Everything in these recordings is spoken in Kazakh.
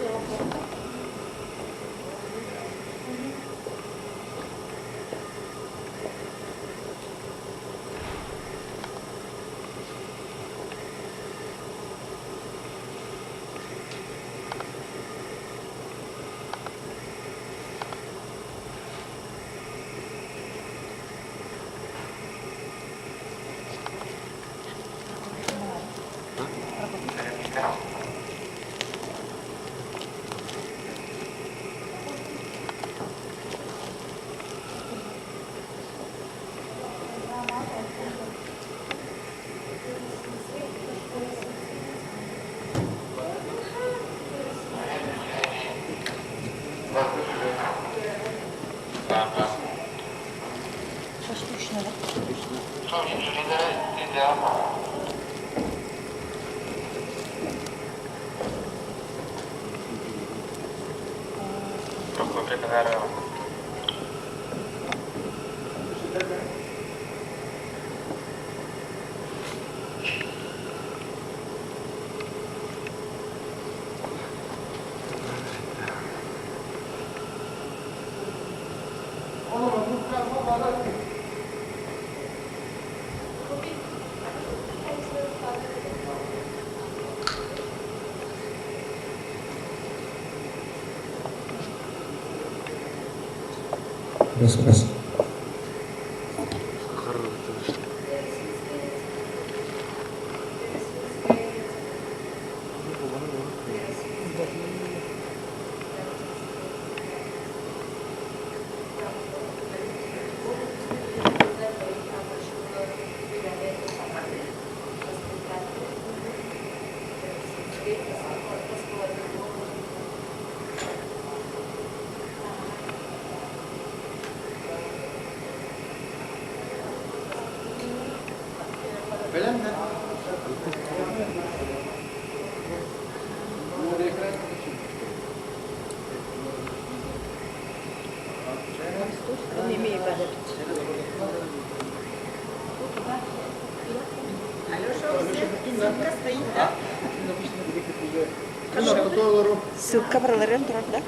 Terus. Ссылка бараларын турар да.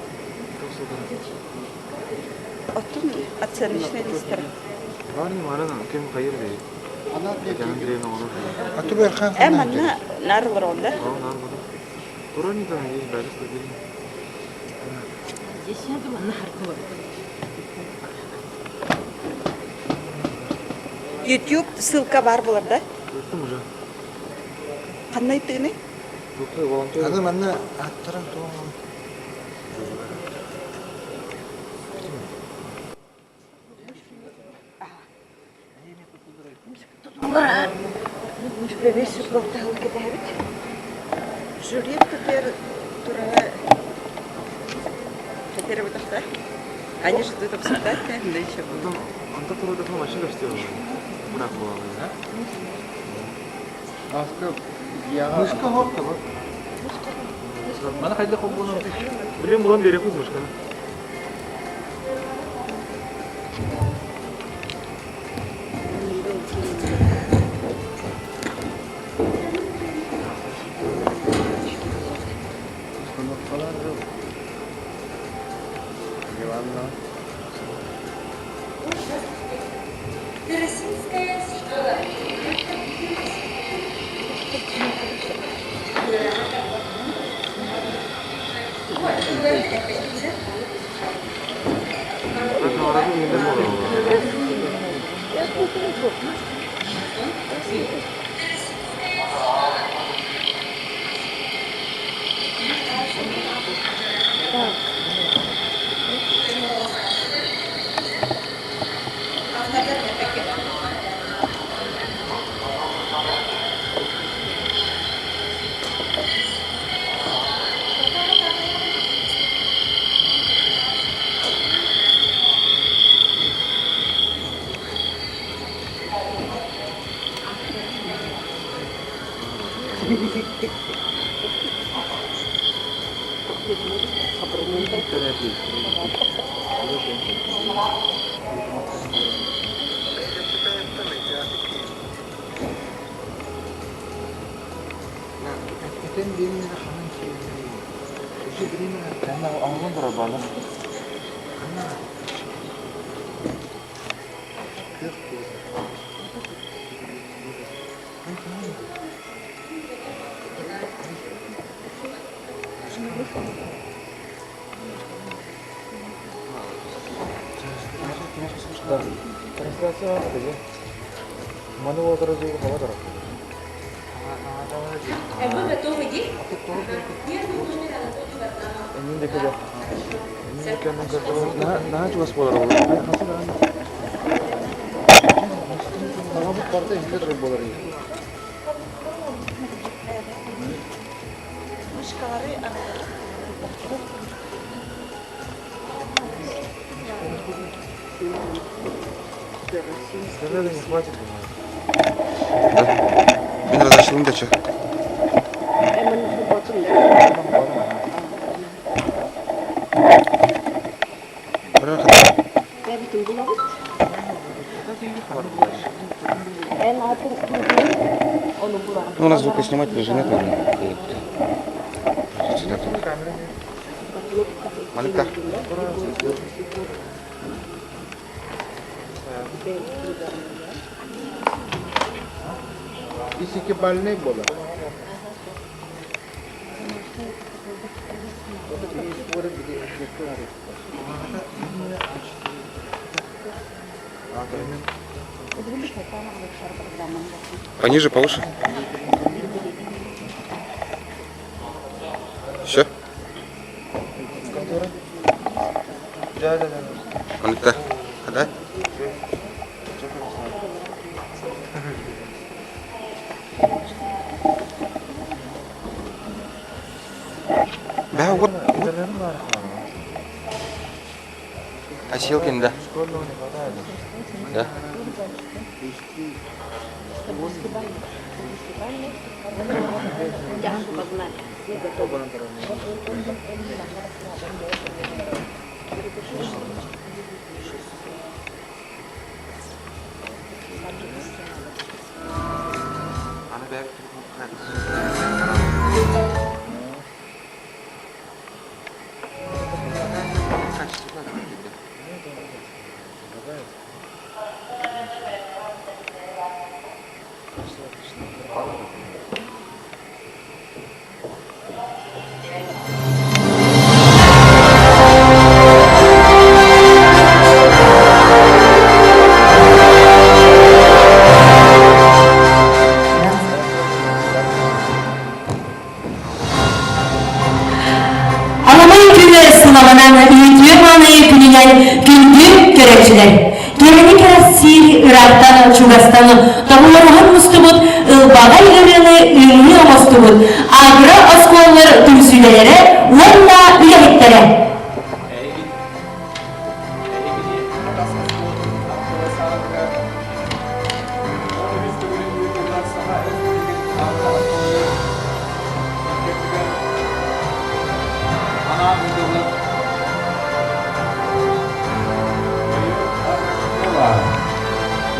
Оттун оценочный листер. Варни марана кем кайырды. Жанын дирена олор. Атубай хан. Манна нарлар онда. Нар буду. Туранидан есть бариста дирен. Здесь я думаю, на Харькова. YouTube ссылка бар булар да. Өттүм уже. Кандай тыны? Туктay волонтер. Аны манна аттырын туган. Муж привез просто халки давит. Жюриет теперь вот так. Они ждут обсуждать, да еще. Потом анда турада там машина штиyor. Бırak bu abi. Аска мышка хопта бак. Mana kayda kombunu. Bilem bulan dere kuzmuş kana. Трансляция dedi. Mana отырады хава тарап. Вы готовы идти? Энде келе. Энде кемнен көрдү. На жуас болар ол. Касы да. Ага бу парта инде турып болар. Мышкалары Сказали, не хватит. Мен разрешил да че. Ну, у нас звук снимать даже нет. Малика. किसी के बाल नहीं बोला пониже, повыше. Все? Да. Малика. Да? Да, вот. Осилкин, да. Да. Чугастану, табуларыгын мустубут, ылбага илгәрене илми омостубут, агра осколлар түмсүләре, уонда үләһиттәре.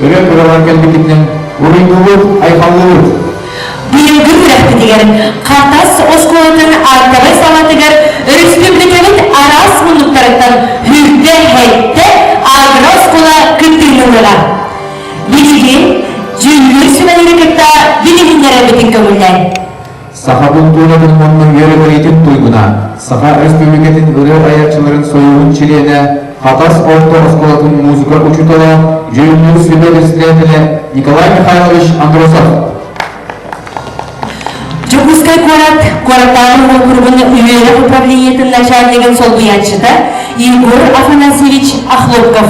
Өрек туралан келбекинен урыйдуулук айкалуулук. Биылгы үрәхтигәр Картас осколатын артабай салатыгар республикабит арас мунуктарыктан хүрдә хәйтте агра оскола кытыйнылыга. Билиги жүлгүр сүмәлерекетта билигиннәре битин көмүлләр. Саха культуранын монун йөрөгөрөйтүн туйгуна, Саха республикатын ырыл аякчыларын союун чилене Картас орто осколатын музыка учутала жүлгүр сүмәлерекетеле Николай Михайлович Андросов. Жукускай Коратанов округының үйелі управлениетін начальнигін сол буянчыда Егор Афанасьевич Ахлопков.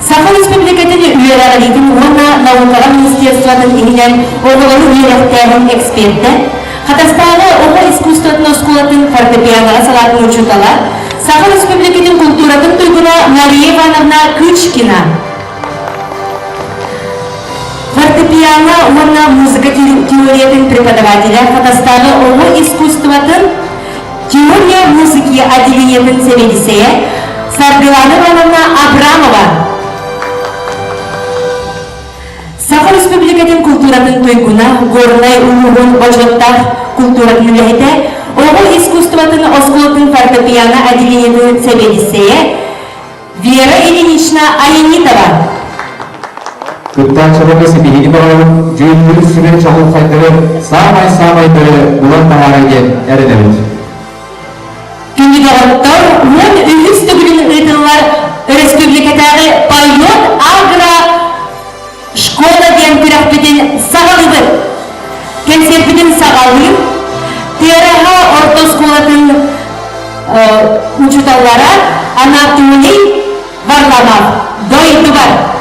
Саха республикатын үйелі ағалитін оны наукаға министерствоның игінен оғылы үйеліқтәрін эксперті, Қатастағы оға искусствотын осколатын фортепианоға салатын учутала, Саха республикатын культуратын туйгуна Мария Ивановна Кычкина. Фортепиано уонна музыка теориятын преподавателя, Қатастағы оғы искусствотын теория музыки отделениятын севедисея Сарбилана Ивановна Абрамова. Саха республикатын культуратын туйгуна горнай улугун божоттар культуратын үләйті, оғы Осколатын фортепиано отделениетін себедисея Вера Ильинична Аянитова. Кыттан чабакы сибихини бағалып, жүйінлері сүрен чағыл қайдыры, самай бірі бұлан тағарайген әрінеміз. Күндігі ғаттар, мұн үгіз түгілін ұйтылар республикадағы Пайон Агра школа ден күрәқпетін сағалыбы. Концертпетін сағалып, Тераға ортосколатын учуталлара Анатолий Варламов. Дойды бар.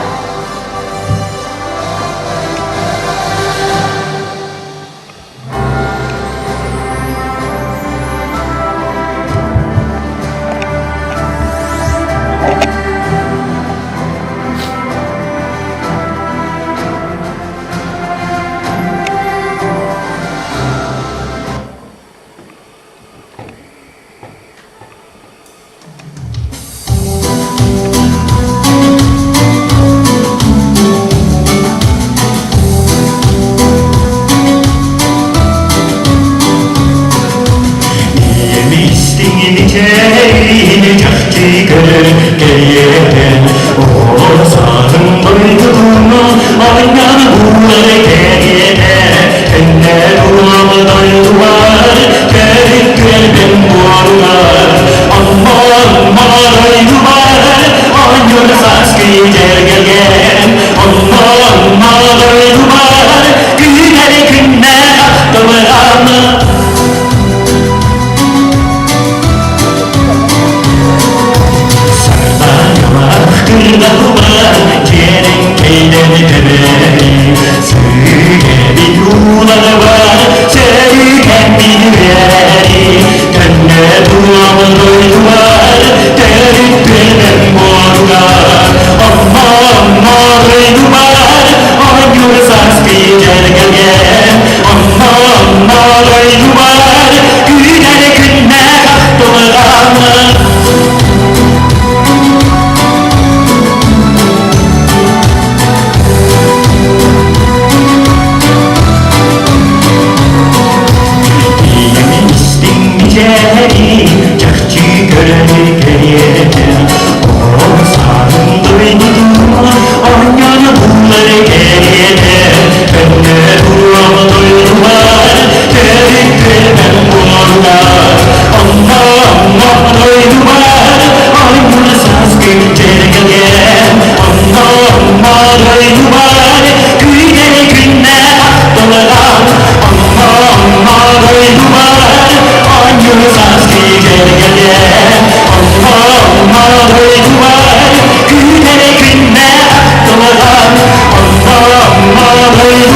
Hey!